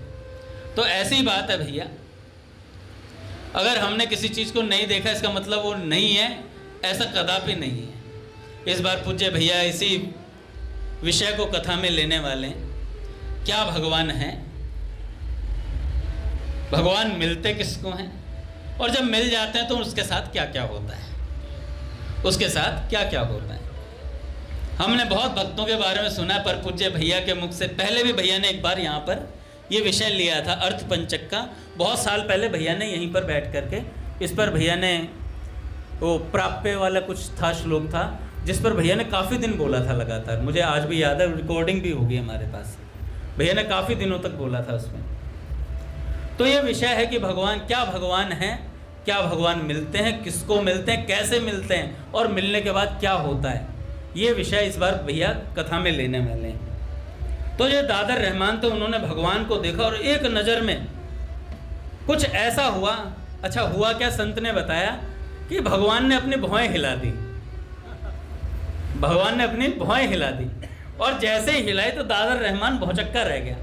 तो ऐसी बात है भैया, अगर हमने किसी चीज़ को नहीं देखा इसका मतलब वो नहीं है, ऐसा कदापि नहीं है। इस बार पूज्य भैया इसी विषय को कथा में लेने वाले हैं। क्या भगवान है? भगवान मिलते किसको हैं, और जब मिल जाते हैं तो उसके साथ क्या क्या होता है, उसके साथ क्या क्या होता है। हमने बहुत भक्तों के बारे में सुना, पर पूज्य भैया के मुख से, पहले भी भैया ने एक बार यहाँ पर ये विषय लिया था अर्थ पंचक का, बहुत साल पहले भैया ने यहीं पर बैठ करके इस पर भैया ने वो प्राप्य वाला कुछ था, श्लोक था, जिस पर भैया ने काफ़ी दिन बोला था लगातार। मुझे आज भी याद है, रिकॉर्डिंग भी होगी हमारे पास। भैया ने काफ़ी दिनों तक बोला था उसमें। तो ये विषय है कि भगवान, क्या भगवान है, क्या भगवान मिलते हैं, किसको मिलते हैं, कैसे मिलते हैं, और मिलने के बाद क्या होता है, ये विषय इस बार भैया कथा में लेने वाले हैं। तो ये दादर रहमान, तो उन्होंने भगवान को देखा और एक नज़र में कुछ ऐसा हुआ। अच्छा हुआ क्या? संत ने बताया कि भगवान ने अपनी भौहें हिला दी, भगवान ने अपनी भौहें हिला दी, और जैसे ही हिलाई तो दादर रहमान भौचक्का रह गया।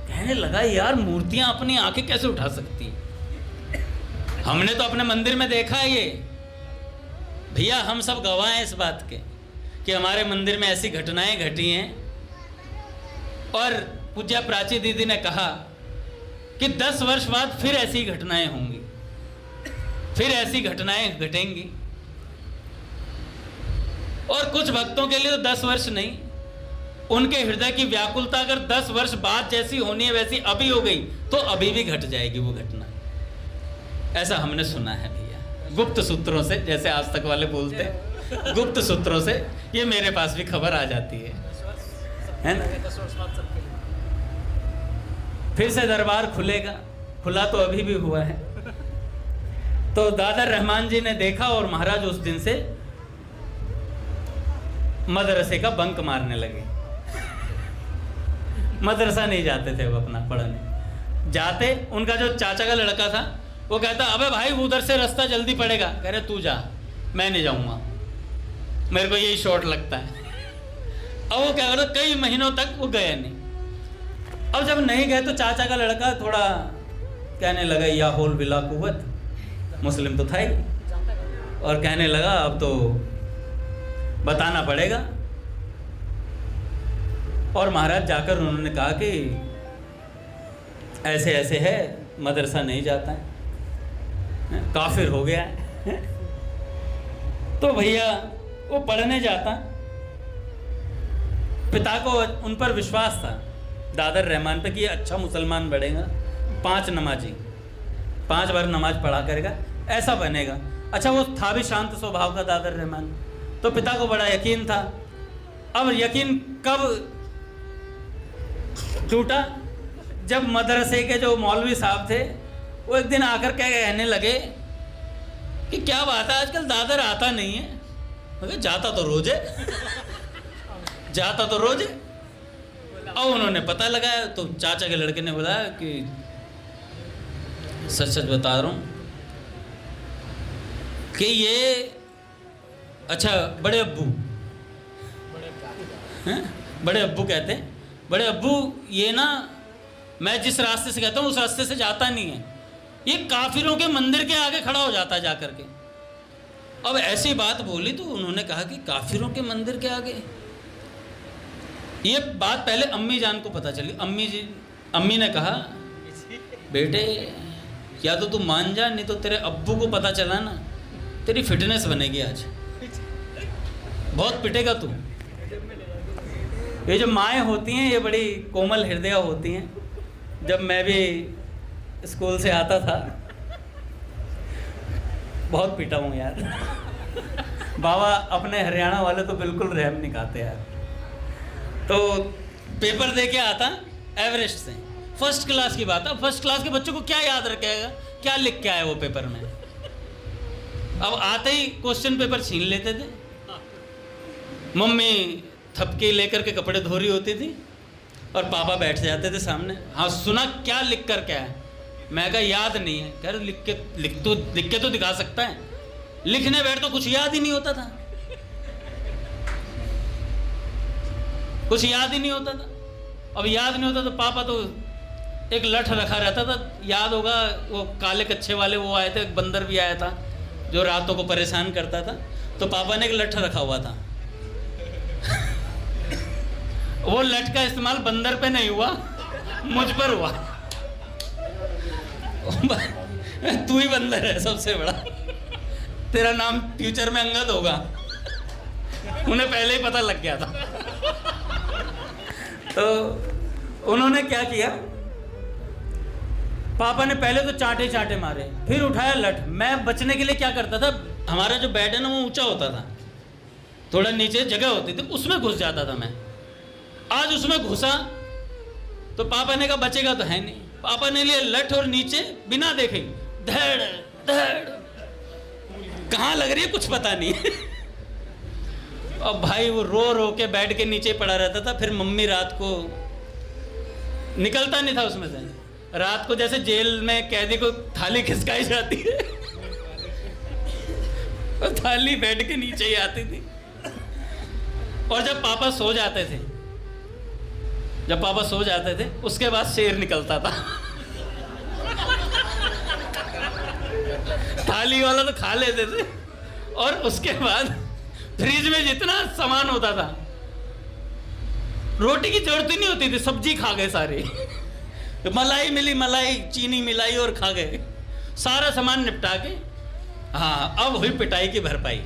कहने लगा, यार मूर्तियां अपनी आंखें कैसे उठा सकती हैं? हमने तो अपने मंदिर में देखा है ये। भैया हम सब गवाह हैं इस बात के कि हमारे मंदिर में ऐसी घटनाएं घटी हैं। और पूज्या प्राची दीदी ने कहा कि 10 वर्ष बाद फिर ऐसी घटनाएं होंगी, फिर ऐसी घटनाएं घटेंगी। और कुछ भक्तों के लिए तो 10 वर्ष नहीं, उनके हृदय की व्याकुलता अगर 10 वर्ष बाद जैसी होनी है वैसी अभी हो गई तो अभी भी घट जाएगी वो घटना। ऐसा हमने सुना है भैया, गुप्त सूत्रों से, जैसे आज तक वाले बोलते, गुप्त सूत्रों से ये मेरे पास भी खबर आ जाती है ना। फिर से दरबार खुला तो अभी भी हुआ है। तो दादर रहमान जी ने देखा और महाराज उस दिन से मदरसे का बंक मारने लगे। मदरसा नहीं जाते थे वो अपना पढ़ने। जाते, उनका जो चाचा का लड़का था वो कहता, अबे भाई उधर से रास्ता जल्दी पड़ेगा। कह रहे तू जा, मैं नहीं जाऊंगा, मेरे को यही शॉर्ट लगता है। अब वो क्या करता, कई महीनों तक वो गया नहीं। अब जब नहीं गए तो चाचा का लड़का थोड़ा कहने लगा, या होल बिला कुव्वत, मुस्लिम तो था ही, और कहने लगा अब तो बताना पड़ेगा। और महाराज जाकर उन्होंने कहा कि ऐसे ऐसे है, मदरसा नहीं जाता है, काफिर हो गया है। तो भैया वो पढ़ने जाता। पिता को उन पर विश्वास था, दादर रहमान पे, कि ये अच्छा मुसलमान बढ़ेगा, 5 नमाजी, 5 बार नमाज पढ़ा करेगा, ऐसा बनेगा। अच्छा, वो था भी शांत स्वभाव का दादर रहमान, तो पिता को बड़ा यकीन था। अब यकीन कब टूटा, जब मदरसे के जो मौलवी साहब थे वो एक दिन आकर क्या कहने लगे कि क्या बात है, आजकल दादर आता नहीं है। मगर जाता तो रोज है, जाता तो रोज है। और उन्होंने पता लगाया तो चाचा के लड़के ने बोला कि सच सच बता रहा हूँ कि ये, अच्छा बड़े अब्बू, बड़े अब्बू कहते हैं, बड़े अब्बू ये ना, मैं जिस रास्ते से कहता हूँ उस रास्ते से जाता नहीं है, ये काफिरों के मंदिर के आगे खड़ा हो जाता है जाकर के। अब ऐसी बात बोली तो उन्होंने कहा कि काफिरों के मंदिर के आगे। ये बात पहले अम्मी जान को पता चली। अम्मी ने कहा, बेटे या तो तू मान जा, नहीं तो तेरे अब्बू को पता चला ना, तेरी फिटनेस बनेगी आज, बहुत पिटेगा तू। ये जो माएँ होती हैं ये बड़ी कोमल हृदय होती हैं। जब मैं भी स्कूल से आता था, बहुत पीटा हूँ यार। बाबा अपने हरियाणा वाले तो बिल्कुल रहम नहीं खाते यार। तो पेपर दे के आता एवरेस्ट से, फर्स्ट क्लास की बात है। फर्स्ट क्लास के बच्चों को क्या याद रखेगा, क्या लिख के आए वो पेपर में। अब आते ही क्वेश्चन पेपर छीन लेते थे। मम्मी थपकी लेकर के कपड़े धो रही होती थी और पापा बैठ जाते थे सामने। हाँ सुना, क्या लिख कर क्या है? मैं कहा याद नहीं है। कह रहे लिख के तो दिखा सकता है। लिखने बैठ तो कुछ याद ही नहीं होता था, कुछ याद ही नहीं होता था। अब याद नहीं होता तो पापा तो एक लठ रखा रहता था, याद होगा वो काले कच्छे वाले वो आए थे, एक बंदर भी आया था जो रातों को परेशान करता था, तो पापा ने एक लठ रखा हुआ था। वो लठ का इस्तेमाल बंदर पे नहीं हुआ, मुझ पर हुआ। तू ही बंदर है सबसे बड़ा, तेरा नाम फ्यूचर में अंगद होगा। उन्हें पहले ही पता लग गया था। तो उन्होंने क्या किया, पापा ने पहले तो चांटे चांटे मारे, फिर उठाया लठ। मैं बचने के लिए क्या करता था, हमारा जो बेड है ना वो ऊंचा होता था, थोड़ा नीचे जगह होती थी, उसमें घुस जाता था मैं। आज उसमें घुसा तो पापा ने कहा बचेगा तो है नहीं। पापा ने लिया लठ और नीचे बिना देखे धड़ धड़, कहाँ लग रही है कुछ पता नहीं। और भाई वो रो रो के बेड के नीचे पड़ा रहता था। फिर मम्मी रात को निकलता नहीं था उसमें से, रात को जैसे जेल में कैदी को थाली खिसकाई जाती है, और थाली बेड के नीचे ही आती थी। और जब पापा सो जाते थे, जब पापा सो जाते थे उसके बाद शेर निकलता था। थाली वाला तो खा लेते थे, और उसके बाद फ्रिज में जितना सामान होता था, रोटी की जरूरत ही नहीं होती थी, सब्जी खा गए सारे। मलाई मिली, मलाई चीनी मिलाई और खा गए सारा सामान निपटा के। हाँ अब हुई पिटाई की भरपाई।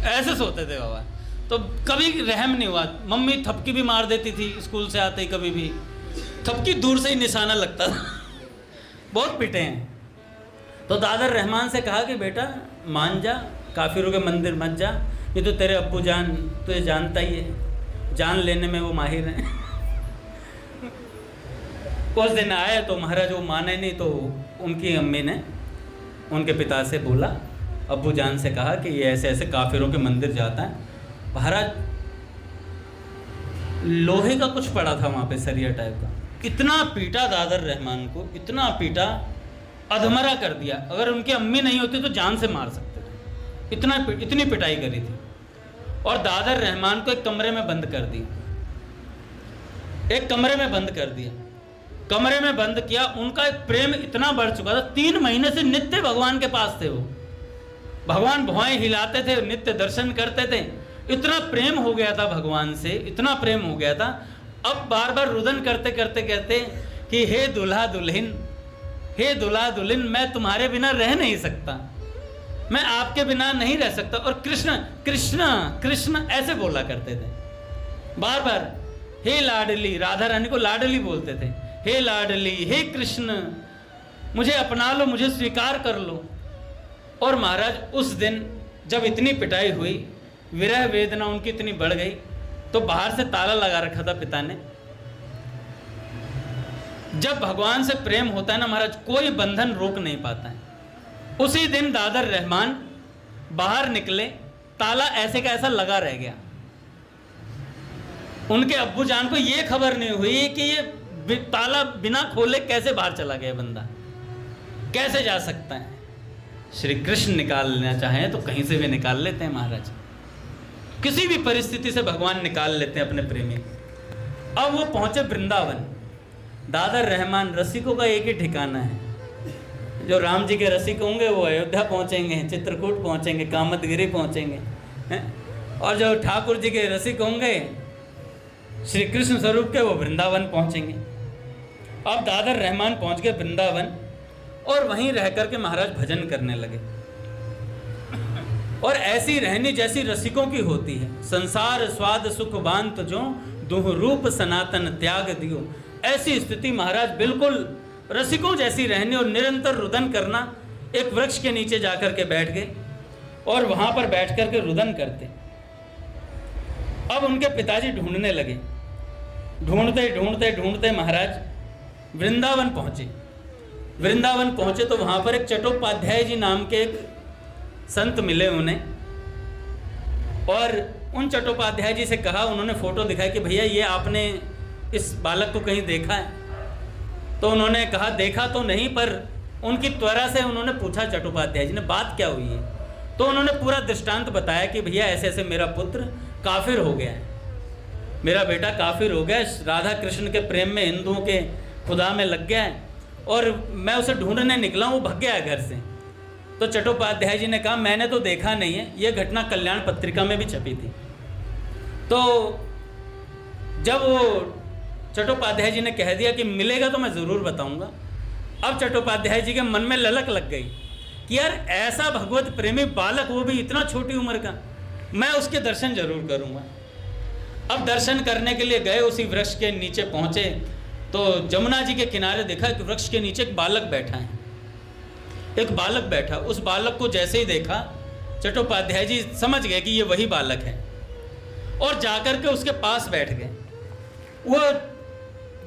ऐसे सोते थे बाबा। तो कभी रहम नहीं हुआ। मम्मी थपकी भी मार देती थी स्कूल से आते ही, कभी भी थपकी दूर से ही निशाना लगता था। बहुत पिटे हैं। तो दादर रहमान से कहा कि बेटा मान जा, काफिरों के मंदिर मत जा, ये तो तेरे अब्बू जान तुझे जानता ही है, जान लेने में वो माहिर हैं। उस दिन आए तो महाराज वो माने नहीं, तो उनकी अम्मी ने उनके पिता से बोला, अब्बू जान से कहा कि ये ऐसे ऐसे काफिरों के मंदिर जाता है। महाराज लोहे का कुछ पड़ा था वहाँ पे, सरिया टाइप का, इतना पीटा दादर रहमान को, इतना पीटा, अधमरा कर दिया। अगर उनकी अम्मी नहीं होती तो जान से मार सकते थे, इतनी पिटाई करी थी। और दादर रहमान को एक कमरे में बंद कर दिया, एक कमरे में बंद कर दिया, कमरे में बंद किया। उनका एक प्रेम इतना बढ़ चुका था, 3 महीने से नित्य भगवान के पास थे वो, भगवान भुआएं हिलाते थे, नित्य दर्शन करते थे। इतना प्रेम हो गया था भगवान से, इतना प्रेम हो गया था। अब बार बार रुदन करते करते कहते कि हे दुल्हा दुल्हन, हे दुल्हा दुल्हन, मैं तुम्हारे बिना रह नहीं सकता, मैं आपके बिना नहीं रह सकता। और कृष्ण कृष्ण कृष्ण ऐसे बोला करते थे बार बार। हे लाडली, राधा रानी को लाडली बोलते थे, हे लाडली, हे कृष्ण, मुझे अपना लो, मुझे स्वीकार कर लो। और महाराज उस दिन जब इतनी पिटाई हुई, विरह वेदना उनकी इतनी बढ़ गई, तो बाहर से ताला लगा रखा था पिता ने। जब भगवान से प्रेम होता है ना महाराज, कोई बंधन रोक नहीं पाता है। उसी दिन दादर रहमान बाहर निकले, ताला ऐसे का ऐसा लगा रह गया। उनके अब्बू जान को ये खबर नहीं हुई कि ये ताला बिना खोले कैसे बाहर चला गया बंदा, कैसे जा सकता है। श्री कृष्ण निकालना चाहें तो कहीं से भी निकाल लेते हैं महाराज, किसी भी परिस्थिति से भगवान निकाल लेते हैं अपने प्रेमी। अब वो पहुंचे वृंदावन। दादर रहमान रसिकों का एक ही ठिकाना है, जो राम जी के रसिक होंगे वो अयोध्या पहुंचेंगे, चित्रकूट पहुंचेंगे, कामतगिरी पहुंचेंगे, और जो ठाकुर जी के रसिक होंगे श्री कृष्ण स्वरूप के, वो वृंदावन पहुंचेंगे। अब दादर रहमान पहुंच गए वृंदावन, और वहीं रह करके महाराज भजन करने लगे। और ऐसी रहनी जैसी रसिकों की होती है। संसार स्वाद सुख बांत जो, दुह रूप सनातन त्याग दियो। ऐसी स्थिति महाराज बिल्कुल रसिकों जैसी रहनी, और निरंतर रुदन करना। एक वृक्ष के नीचे जाकर के बैठ गए और वहां पर बैठ करके रुदन करते। अब उनके पिताजी ढूंढने लगे, ढूंढते ढूंढते ढूंढते महाराज वृंदावन पहुंचे। वृंदावन पहुंचे तो वहां पर एक चट्टोपाध्याय जी नाम के एक संत मिले उन्हें, और उन चट्टोपाध्याय जी से कहा, उन्होंने फोटो दिखाई कि भैया ये आपने इस बालक को कहीं देखा है? तो उन्होंने कहा देखा तो नहीं, पर उनकी त्वरा से उन्होंने पूछा चट्टोपाध्याय जी ने बात क्या हुई है। तो उन्होंने पूरा दृष्टांत बताया कि भैया ऐसे ऐसे मेरा पुत्र काफिर हो गया है, मेरा बेटा काफिर हो गया, राधा कृष्ण के प्रेम में हिंदुओं के खुदा में लग गया है, और मैं उसे ढूंढने निकला हूँ, वो भग गया है घर से। तो चट्टोपाध्याय जी ने कहा मैंने तो देखा नहीं है, ये घटना कल्याण पत्रिका में भी छपी थी। तो जब वो चट्टोपाध्याय जी ने कह दिया कि मिलेगा तो मैं ज़रूर बताऊंगा, अब चट्टोपाध्याय जी के मन में ललक लग गई कि यार ऐसा भगवत प्रेमी बालक, वो भी इतना छोटी उम्र का, मैं उसके दर्शन जरूर करूंगा। अब दर्शन करने के लिए गए, उसी वृक्ष के नीचे पहुंचे तो जमुना जी के किनारे देखा कि वृक्ष के नीचे एक बालक बैठा है, एक बालक बैठा। उस बालक को जैसे ही देखा चट्टोपाध्याय जी समझ गए कि ये वही बालक है, और जाकर के उसके पास बैठ गए। वो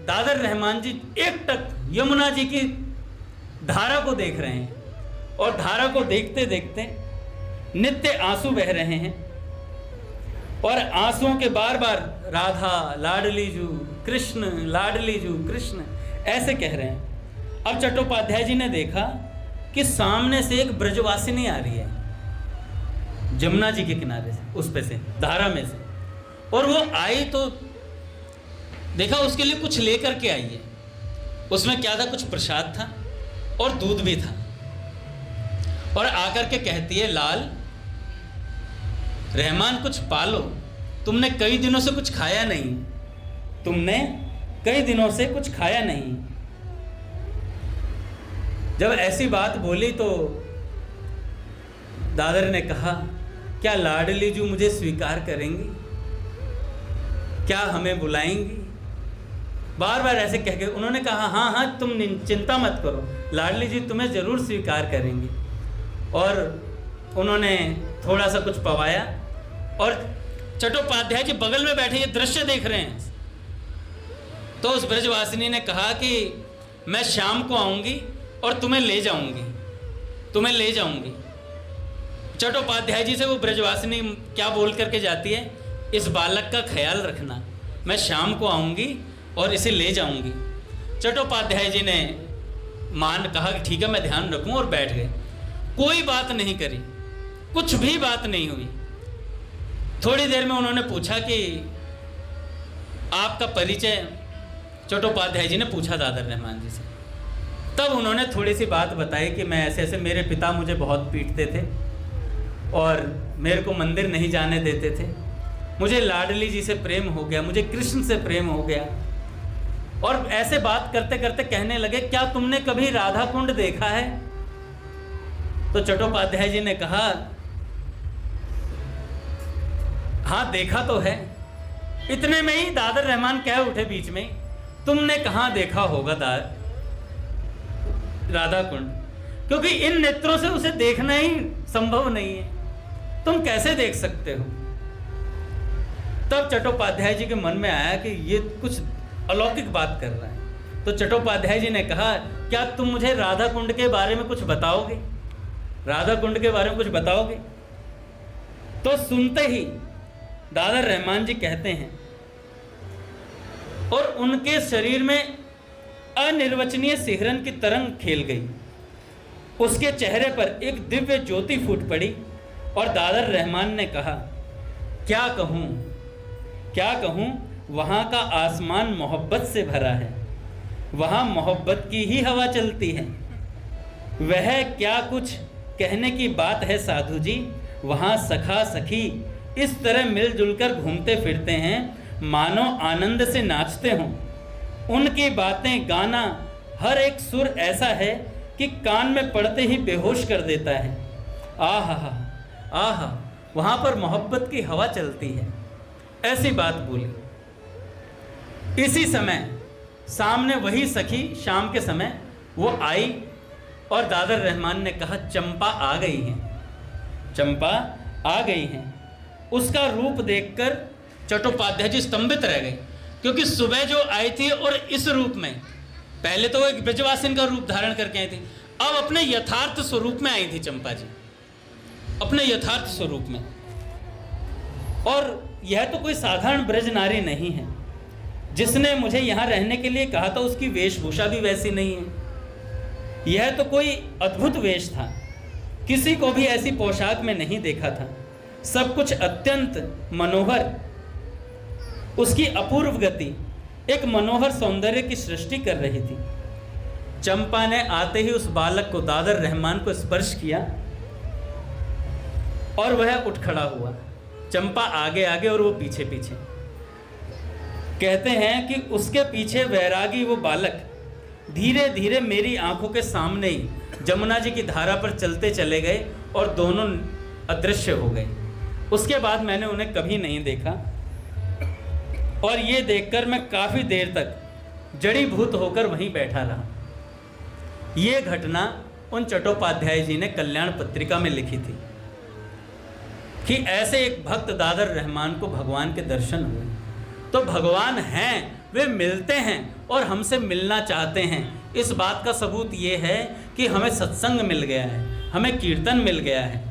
दादर रहमान जी एकटक यमुना जी की धारा को देख रहे हैं, और धारा को देखते देखते नित्य आंसू बह रहे हैं, और आंसुओं के बार बार राधा लाडली जू कृष्ण, लाडली जू कृष्ण ऐसे कह रहे हैं। अब चट्टोपाध्याय जी ने देखा कि सामने से एक ब्रजवासिनी आ रही है जमुना जी के किनारे से, उस पे से धारा में से, और वो आई तो देखा उसके लिए कुछ लेकर के आई है। उसमें क्या था, कुछ प्रसाद था और दूध भी था, और आकर के कहती है लाल रहमान कुछ पालो, तुमने कई दिनों से कुछ खाया नहीं, तुमने कई दिनों से कुछ खाया नहीं। जब ऐसी बात बोली तो दादर ने कहा क्या लाडली जू मुझे स्वीकार करेंगी, क्या हमें बुलाएंगी? बार बार ऐसे कह के उन्होंने कहा हाँ हाँ तुम चिंता मत करो, लाडली जी तुम्हें ज़रूर स्वीकार करेंगी। और उन्होंने थोड़ा सा कुछ पवाया, और चट्टोपाध्याय जी बगल में बैठे ये दृश्य देख रहे हैं। तो उस ब्रजवासिनी ने कहा कि मैं शाम को आऊंगी और तुम्हें ले जाऊंगी। चट्टोपाध्याय जी से वो ब्रजवासिनी क्या बोल करके जाती है, इस बालक का ख्याल रखना, मैं शाम को आऊंगी और इसे ले जाऊंगी। चट्टोपाध्याय जी ने कहा कि ठीक है मैं ध्यान रखूं, और बैठ गए। कोई बात नहीं करी, कुछ भी बात नहीं हुई। थोड़ी देर में उन्होंने पूछा कि आपका परिचय, चट्टोपाध्याय जी ने पूछा दादर रहमान जी से। तब उन्होंने थोड़ी सी बात बताई कि मैं ऐसे ऐसे, मेरे पिता मुझे बहुत पीटते थे और मेरे को मंदिर नहीं जाने देते थे, मुझे लाडली जी से प्रेम हो गया, मुझे कृष्ण से प्रेम हो गया। और ऐसे बात करते करते कहने लगे, क्या तुमने कभी राधा कुंड देखा है? तो चट्टोपाध्याय जी ने कहा, हाँ देखा तो है। इतने में ही दादर रहमान कह उठे बीच में, तुमने कहाँ देखा होगा राधा कुंड, क्योंकि इन नेत्रों से उसे देखना ही संभव नहीं है, तुम कैसे देख सकते हो? तब चट्टोपाध्याय जी के मन में आया कि ये कुछ अलौकिक बात कर रहा है। तो चट्टोपाध्याय जी ने कहा, क्या तुम मुझे राधा कुंड के बारे में कुछ बताओगे? राधा कुंड के बारे में कुछ बताओगे? तो सुनते ही दादर रहमान जी कहते हैं, और उनके शरीर में अनिर्वचनीय सिहरन की तरंग खेल गई। उसके चेहरे पर एक दिव्य ज्योति फूट पड़ी और दादर रहमान ने कहा, क्या कहूं, वहां का आसमान मोहब्बत से भरा है, वहां मोहब्बत की ही हवा चलती है। वह क्या कुछ कहने की बात है साधु जी, वहां सखा सखी इस तरह मिलजुल कर घूमते फिरते हैं, मानो आनंद से नाचते हों। उनकी बातें, गाना, हर एक सुर ऐसा है कि कान में पड़ते ही बेहोश कर देता है। आहा, वहां पर मोहब्बत की हवा चलती है। ऐसी बात बोली। इसी समय सामने वही सखी, शाम के समय वो आई और दादर रहमान ने कहा, चंपा आ गई हैं। उसका रूप देखकर चट्टोपाध्याय जी स्तंभित रह गए, क्योंकि सुबह जो आई थी और इस रूप में, पहले तो वो एक ब्रजवासिनी का रूप धारण करके आई थी, अब अपने यथार्थ स्वरूप में आई थी चंपा जी, अपने यथार्थ स्वरूप में। और यह तो कोई साधारण ब्रज नारी नहीं है। जिसने मुझे यहाँ रहने के लिए कहा था, उसकी वेशभूषा भी वैसी नहीं है। यह तो कोई अद्भुत वेश था, किसी को भी ऐसी पोशाक में नहीं देखा था। सब कुछ अत्यंत मनोहर, उसकी अपूर्व गति एक मनोहर सौंदर्य की सृष्टि कर रही थी। चंपा ने आते ही उस बालक को, दादर रहमान को स्पर्श किया और वह उठ खड़ा हुआ। चंपा आगे आगे और वो पीछे पीछे। कहते हैं कि उसके पीछे वैरागी वो बालक धीरे धीरे मेरी आंखों के सामने ही जमुना जी की धारा पर चलते चले गए और दोनों अदृश्य हो गए। उसके बाद मैंने उन्हें कभी नहीं देखा, और ये देखकर मैं काफ़ी देर तक जड़ीभूत होकर वहीं बैठा रहा। ये घटना उन चट्टोपाध्याय जी ने कल्याण पत्रिका में लिखी थी कि ऐसे एक भक्त दादर रहमान को भगवान के दर्शन हुए। तो भगवान हैं, वे मिलते हैं और हमसे मिलना चाहते हैं। इस बात का सबूत ये है कि हमें सत्संग मिल गया है, हमें कीर्तन मिल गया है।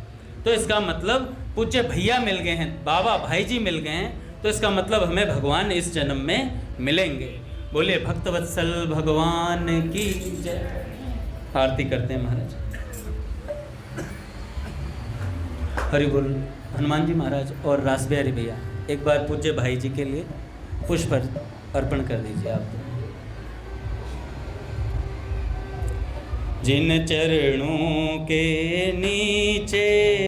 तो इसका मतलब पूज्य भैया मिल गए हैं, बाबा भाई जी मिल गए हैं, तो इसका मतलब हमें भगवान इस जन्म में मिलेंगे। बोलिए भक्तवत्सल भगवान की जय। आरती करते हैं महाराज। हरि बोल। हनुमान जी महाराज और रास बिहारी भैया एक बार पूज्य भाई जी के लिए पुष्प अर्पण कर दीजिए आप। जिन चरणों के नीचे